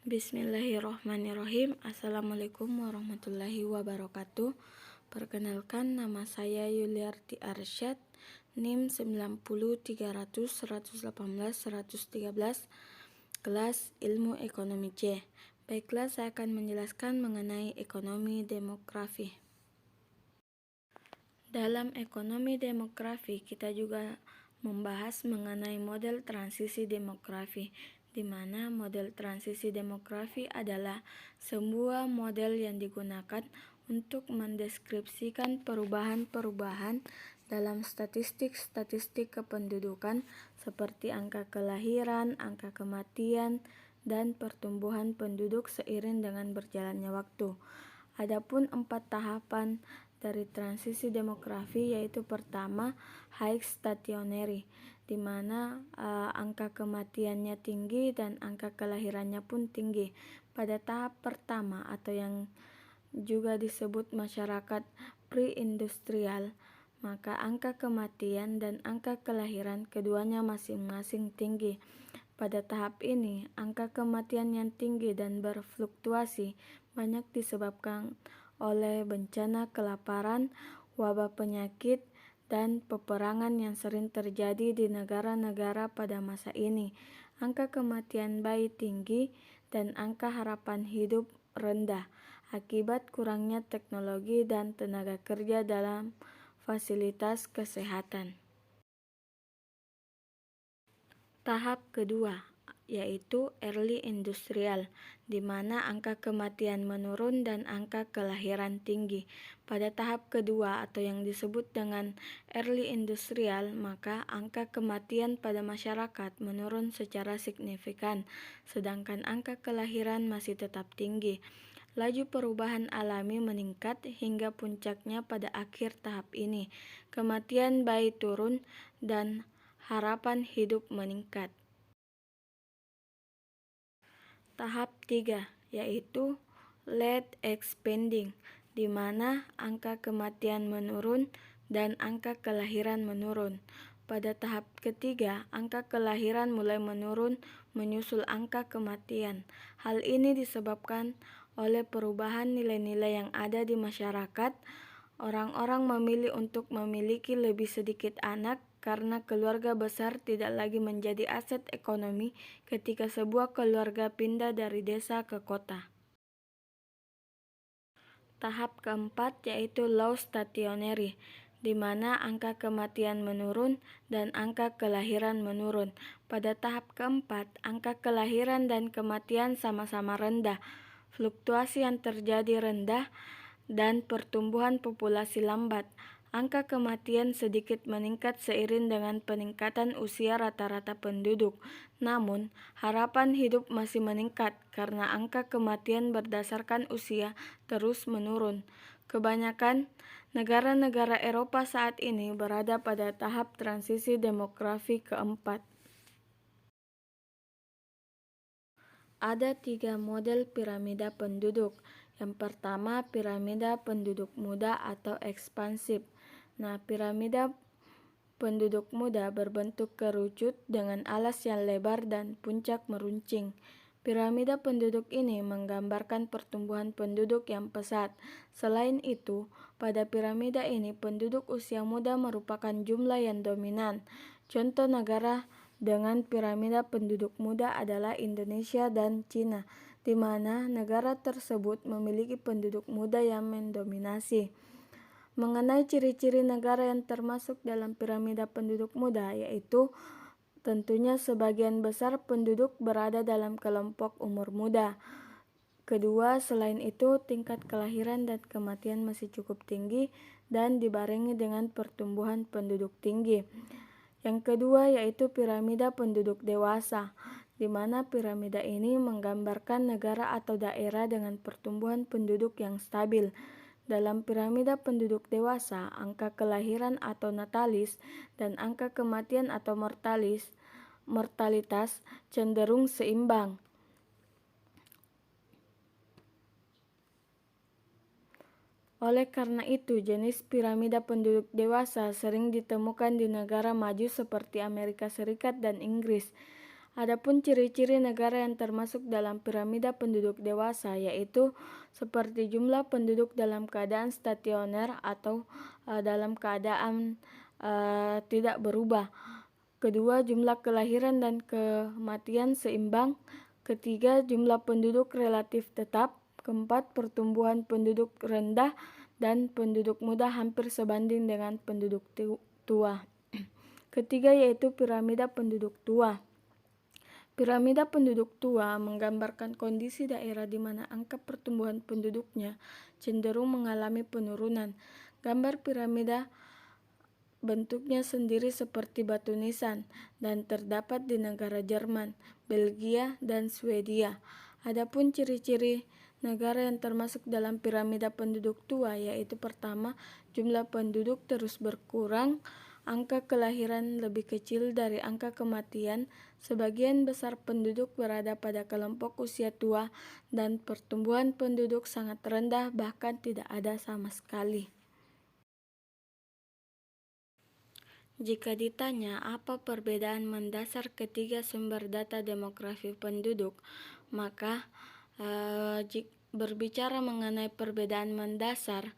Bismillahirrahmanirrahim. Assalamualaikum warahmatullahi wabarakatuh. Perkenalkan, nama saya Yuliarti Arsyad, NIM 90300118 kelas Ilmu Ekonomi C. Baiklah, saya akan menjelaskan mengenai ekonomi demografi. Dalam ekonomi demografi, kita juga membahas mengenai model transisi demografi, di mana model transisi demografi adalah sebuah model yang digunakan untuk mendeskripsikan perubahan-perubahan dalam statistik-statistik kependudukan seperti angka kelahiran, angka kematian, dan pertumbuhan penduduk seiring dengan berjalannya waktu. Adapun 4 tahapan dari transisi demografi, yaitu pertama, high stationary, di mana angka kematiannya tinggi dan angka kelahirannya pun tinggi. Pada tahap pertama atau yang juga disebut masyarakat pre-industrial, maka angka kematian dan angka kelahiran keduanya masing-masing tinggi. Pada tahap ini, angka kematian yang tinggi dan berfluktuasi banyak disebabkan oleh bencana kelaparan, wabah penyakit, dan peperangan yang sering terjadi di negara-negara pada masa ini. Angka kematian bayi tinggi dan angka harapan hidup rendah akibat kurangnya teknologi dan tenaga kerja dalam fasilitas kesehatan. Tahap kedua, yaitu early industrial, di mana angka kematian menurun dan angka kelahiran tinggi. Pada tahap kedua atau yang disebut dengan early industrial, maka angka kematian pada masyarakat menurun secara signifikan, sedangkan angka kelahiran masih tetap tinggi. Laju perubahan alami meningkat hingga puncaknya pada akhir tahap ini. Kematian bayi turun dan harapan hidup meningkat. Tahap 3, yaitu late expanding, di mana angka kematian menurun dan angka kelahiran menurun. Pada tahap ketiga, angka kelahiran mulai menurun menyusul angka kematian. Hal ini disebabkan oleh perubahan nilai-nilai yang ada di masyarakat. Orang-orang memilih untuk memiliki lebih sedikit anak karena keluarga besar tidak lagi menjadi aset ekonomi ketika sebuah keluarga pindah dari desa ke kota. Tahap keempat, yaitu low stationary, di mana angka kematian menurun dan angka kelahiran menurun. Pada tahap keempat, angka kelahiran dan kematian sama-sama rendah. Fluktuasi yang terjadi rendah dan pertumbuhan populasi lambat. Angka kematian sedikit meningkat seiring dengan peningkatan usia rata-rata penduduk. Namun, harapan hidup masih meningkat karena angka kematian berdasarkan usia terus menurun. Kebanyakan negara-negara Eropa saat ini berada pada tahap transisi demografi keempat. Ada 3 model piramida penduduk. Yang pertama, piramida penduduk muda atau ekspansif. Nah, piramida penduduk muda berbentuk kerucut dengan alas yang lebar dan puncak meruncing. Piramida penduduk ini menggambarkan pertumbuhan penduduk yang pesat. Selain itu, pada piramida ini penduduk usia muda merupakan jumlah yang dominan. Contoh negara dengan piramida penduduk muda adalah Indonesia dan Cina, di mana negara tersebut memiliki penduduk muda yang mendominasi. Mengenai ciri-ciri negara yang termasuk dalam piramida penduduk muda, yaitu tentunya sebagian besar penduduk berada dalam kelompok umur muda. Kedua, selain itu tingkat kelahiran dan kematian masih cukup tinggi dan dibarengi dengan pertumbuhan penduduk tinggi. Yang kedua yaitu piramida penduduk dewasa, di mana piramida ini menggambarkan negara atau daerah dengan pertumbuhan penduduk yang stabil. Dalam piramida penduduk dewasa, angka kelahiran atau natalis dan angka kematian atau mortalitas cenderung seimbang. Oleh karena itu, jenis piramida penduduk dewasa sering ditemukan di negara maju seperti Amerika Serikat dan Inggris. Adapun ciri-ciri negara yang termasuk dalam piramida penduduk dewasa yaitu seperti jumlah penduduk dalam keadaan stasioner atau dalam keadaan tidak berubah. Kedua, jumlah kelahiran dan kematian seimbang. Ketiga, jumlah penduduk relatif tetap. Keempat, pertumbuhan penduduk rendah dan penduduk muda hampir sebanding dengan penduduk tua. Ketiga yaitu piramida penduduk tua. Piramida penduduk tua menggambarkan kondisi daerah di mana angka pertumbuhan penduduknya cenderung mengalami penurunan. Gambar piramida bentuknya sendiri seperti batu nisan dan terdapat di negara Jerman, Belgia, dan Swedia. Adapun ciri-ciri negara yang termasuk dalam piramida penduduk tua yaitu pertama, jumlah penduduk terus berkurang, angka kelahiran lebih kecil dari angka kematian, sebagian besar penduduk berada pada kelompok usia tua, dan pertumbuhan penduduk sangat rendah bahkan tidak ada sama sekali. Jika ditanya apa perbedaan mendasar ketiga sumber data demografi penduduk, maka berbicara mengenai perbedaan mendasar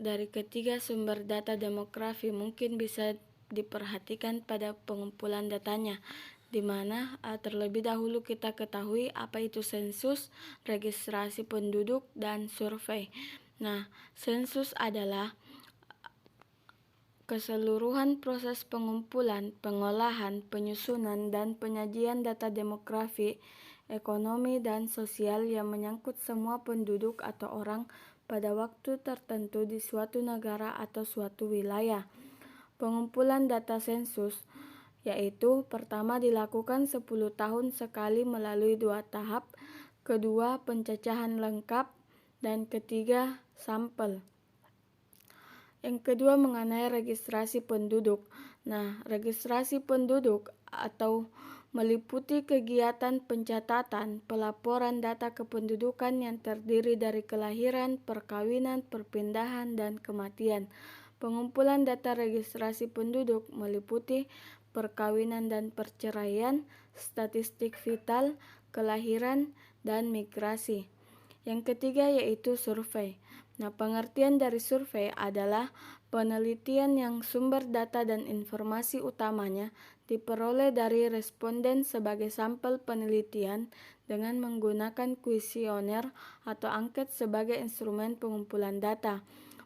dari ketiga sumber data demografi mungkin bisa diperhatikan pada pengumpulan datanya, di mana terlebih dahulu kita ketahui apa itu sensus, registrasi penduduk, dan survei. Nah, sensus adalah keseluruhan proses pengumpulan, pengolahan, penyusunan, dan penyajian data demografi, ekonomi, dan sosial yang menyangkut semua penduduk atau orang pada waktu tertentu di suatu negara atau suatu wilayah. Pengumpulan data sensus yaitu pertama dilakukan 10 tahun sekali melalui 2 tahap, kedua pencacahan lengkap, dan ketiga sampel. Yang kedua mengenai registrasi penduduk. Nah, registrasi penduduk atau meliputi kegiatan pencatatan, pelaporan data kependudukan yang terdiri dari kelahiran, perkawinan, perpindahan, dan kematian. Pengumpulan data registrasi penduduk meliputi perkawinan dan perceraian, statistik vital, kelahiran, dan migrasi. Yang ketiga yaitu survei. Nah, pengertian dari survei adalah penelitian yang sumber data dan informasi utamanya diperoleh dari responden sebagai sampel penelitian dengan menggunakan kuesioner atau angket sebagai instrumen pengumpulan data.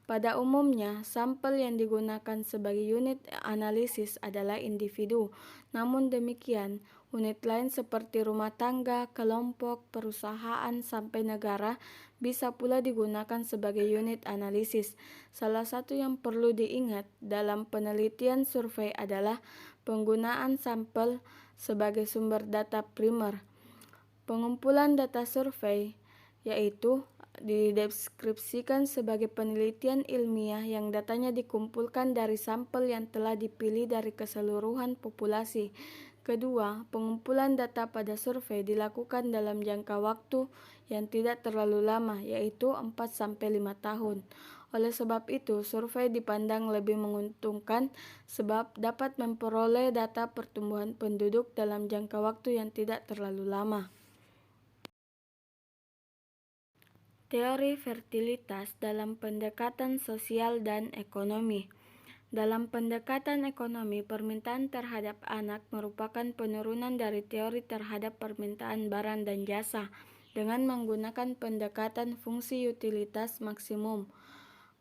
Pada umumnya, sampel yang digunakan sebagai unit analisis adalah individu. Namun demikian, unit lain seperti rumah tangga, kelompok, perusahaan, sampai negara bisa pula digunakan sebagai unit analisis. Salah satu yang perlu diingat dalam penelitian survei adalah penggunaan sampel sebagai sumber data primer. Pengumpulan data survei yaitu dideskripsikan sebagai penelitian ilmiah yang datanya dikumpulkan dari sampel yang telah dipilih dari keseluruhan populasi. Kedua, pengumpulan data pada survei dilakukan dalam jangka waktu yang tidak terlalu lama, yaitu 4-5 tahun. Oleh sebab itu, survei dipandang lebih menguntungkan sebab dapat memperoleh data pertumbuhan penduduk dalam jangka waktu yang tidak terlalu lama. Teori fertilitas dalam pendekatan sosial dan ekonomi. Dalam pendekatan ekonomi, permintaan terhadap anak merupakan penurunan dari teori terhadap permintaan barang dan jasa dengan menggunakan pendekatan fungsi utilitas maksimum.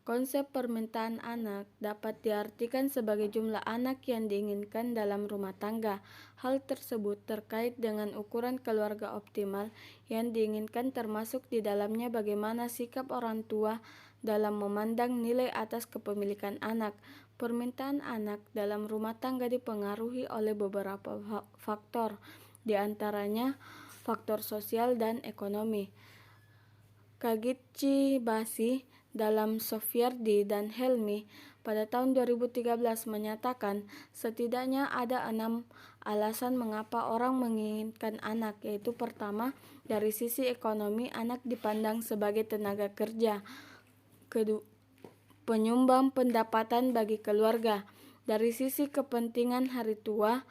Konsep permintaan anak dapat diartikan sebagai jumlah anak yang diinginkan dalam rumah tangga. Hal tersebut terkait dengan ukuran keluarga optimal yang diinginkan, termasuk di dalamnya bagaimana sikap orang tua dalam memandang nilai atas kepemilikan anak. Permintaan anak dalam rumah tangga dipengaruhi oleh beberapa faktor, di antaranya faktor sosial dan ekonomi. Kagichi Basi dalam Sofyardi dan Helmi pada tahun 2013 menyatakan setidaknya ada 6 alasan mengapa orang menginginkan anak, yaitu pertama, dari sisi ekonomi anak dipandang sebagai tenaga kerja. Kedua, penyumbang pendapatan bagi keluarga. Dari sisi kepentingan hari tua,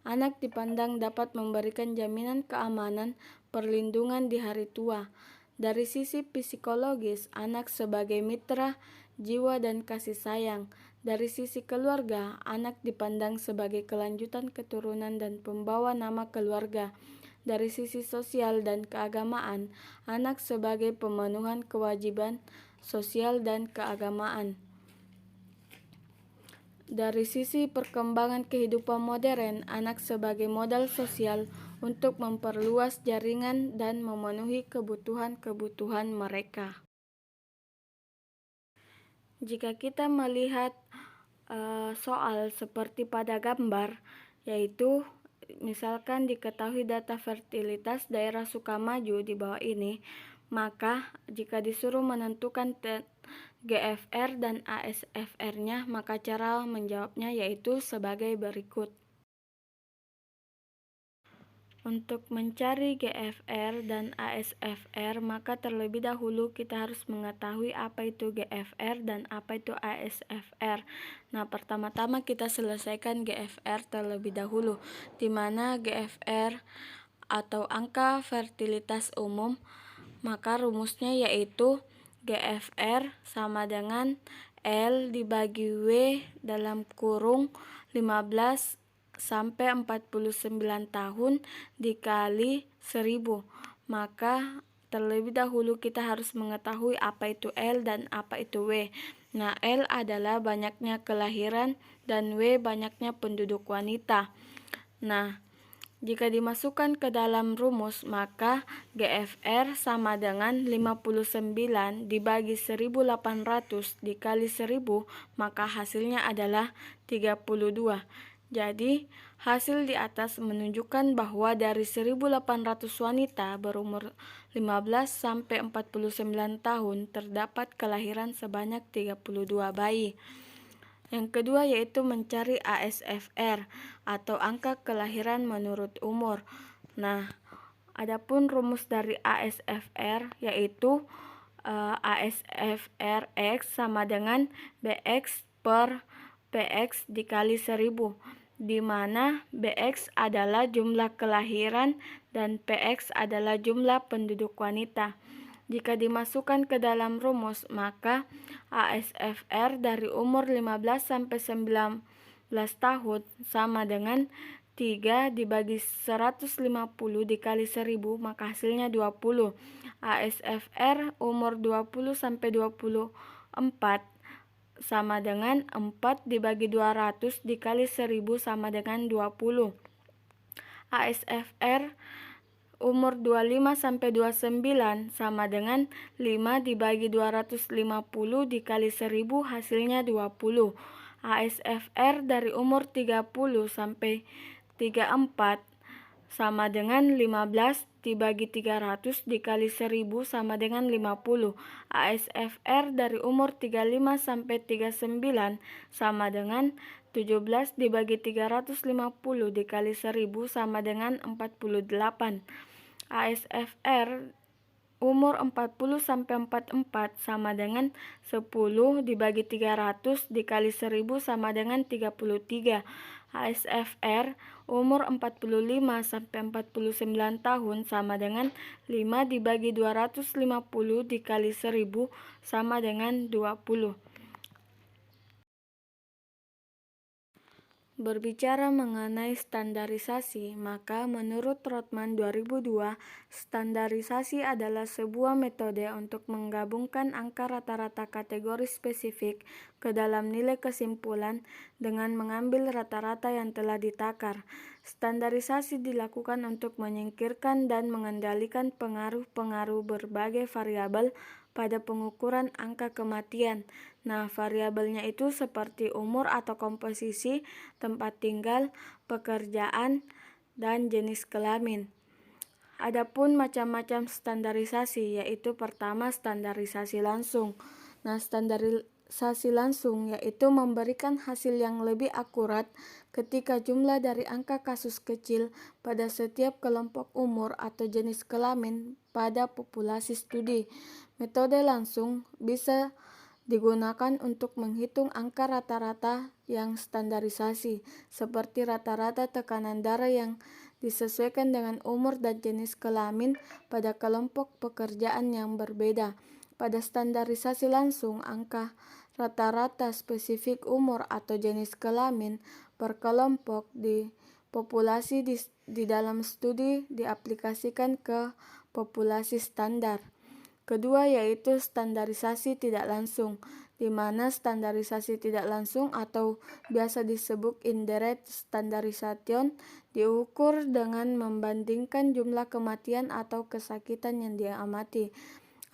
Anak dipandang dapat memberikan jaminan keamanan, perlindungan di hari tua. Dari sisi psikologis, anak sebagai mitra, jiwa dan kasih sayang. Dari sisi keluarga, anak dipandang sebagai kelanjutan keturunan dan pembawa nama keluarga. Dari sisi sosial dan keagamaan, anak sebagai pemenuhan kewajiban sosial dan keagamaan. Dari sisi perkembangan kehidupan modern, anak sebagai modal sosial untuk memperluas jaringan dan memenuhi kebutuhan-kebutuhan mereka. Jika kita melihat soal seperti pada gambar, yaitu misalkan diketahui data fertilitas daerah Sukamaju di bawah ini, maka jika disuruh menentukan GFR dan ASFR-nya, maka cara menjawabnya yaitu sebagai berikut. Untuk mencari GFR dan ASFR, maka terlebih dahulu kita harus mengetahui apa itu GFR dan apa itu ASFR. Nah, pertama-tama kita selesaikan GFR terlebih dahulu, di mana GFR atau angka fertilitas umum, maka rumusnya yaitu GFR sama dengan L dibagi W dalam kurung 15 sampai 49 tahun dikali 1000. Maka terlebih dahulu kita harus mengetahui apa itu L dan apa itu W. Nah, L adalah banyaknya kelahiran dan W banyaknya penduduk wanita. Nah, jika dimasukkan ke dalam rumus, maka GFR sama dengan 59 dibagi 1800 dikali 1000, maka hasilnya adalah 32. Jadi, hasil di atas menunjukkan bahwa dari 1800 wanita berumur 15 sampai 49 tahun terdapat kelahiran sebanyak 32 bayi. Yang kedua yaitu mencari ASFR atau angka kelahiran menurut umur. Nah, adapun rumus dari ASFR yaitu ASFR X sama dengan BX per PX dikali 1000, di mana BX adalah jumlah kelahiran dan PX adalah jumlah penduduk wanita. Jika dimasukkan ke dalam rumus, maka ASFR dari umur 15 sampai 19 tahun sama dengan 3 dibagi 150 dikali 1000, maka hasilnya 20. ASFR umur 20 sampai 24 sama dengan 4 dibagi 200 dikali 1000 sama dengan 20. ASFR umur 25 sampai 29 sama dengan 5 dibagi 250 dikali 1000 hasilnya 20. ASFR dari umur 30 sampai 34 sama dengan 15 dibagi 300 dikali 1000 sama dengan 50. ASFR dari umur 35 sampai 39 sama dengan 17 dibagi 350 dikali 1000 sama dengan 48. ASFR umur 40 sampai 44 sama dengan 10 dibagi 300 dikali 1000 sama dengan 33. ASFR umur 45 sampai 49 tahun sama dengan 5 dibagi 250 dikali 1000 sama dengan 20. Berbicara mengenai standarisasi, maka menurut Rothman 2002, standarisasi adalah sebuah metode untuk menggabungkan angka rata-rata kategori spesifik ke dalam nilai kesimpulan dengan mengambil rata-rata yang telah ditakar. Standarisasi dilakukan untuk menyingkirkan dan mengendalikan pengaruh-pengaruh berbagai variabel pada pengukuran angka kematian. Nah, variabelnya itu seperti umur atau komposisi, tempat tinggal, pekerjaan, dan jenis kelamin. Adapun macam-macam standarisasi, yaitu pertama standarisasi langsung. Nah, standarisasi langsung yaitu memberikan hasil yang lebih akurat ketika jumlah dari angka kasus kecil pada setiap kelompok umur atau jenis kelamin pada populasi studi. Metode langsung bisa digunakan untuk menghitung angka rata-rata yang standarisasi, seperti rata-rata tekanan darah yang disesuaikan dengan umur dan jenis kelamin pada kelompok pekerjaan yang berbeda. Pada standarisasi langsung, angka rata-rata spesifik umur atau jenis kelamin per kelompok di populasi di dalam studi diaplikasikan ke populasi standar. Kedua yaitu standarisasi tidak langsung, di mana standarisasi tidak langsung atau biasa disebut indirect standardization diukur dengan membandingkan jumlah kematian atau kesakitan yang diamati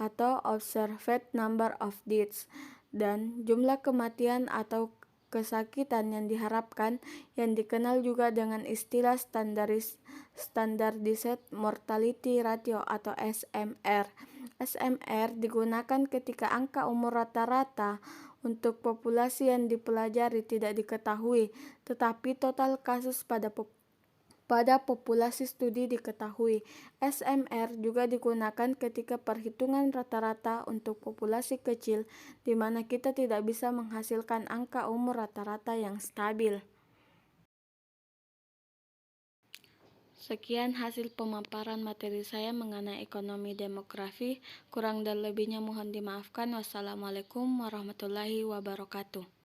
atau observed number of deaths dan jumlah kematian atau kesakitan yang diharapkan, yang dikenal juga dengan istilah Standardized Mortality Ratio atau SMR. SMR digunakan ketika angka umur rata-rata untuk populasi yang dipelajari tidak diketahui, tetapi total kasus pada populasi studi diketahui. SMR juga digunakan ketika perhitungan rata-rata untuk populasi kecil, di mana kita tidak bisa menghasilkan angka umur rata-rata yang stabil. Sekian hasil pemaparan materi saya mengenai ekonomi demografi. Kurang dan lebihnya mohon dimaafkan. Wassalamualaikum warahmatullahi wabarakatuh.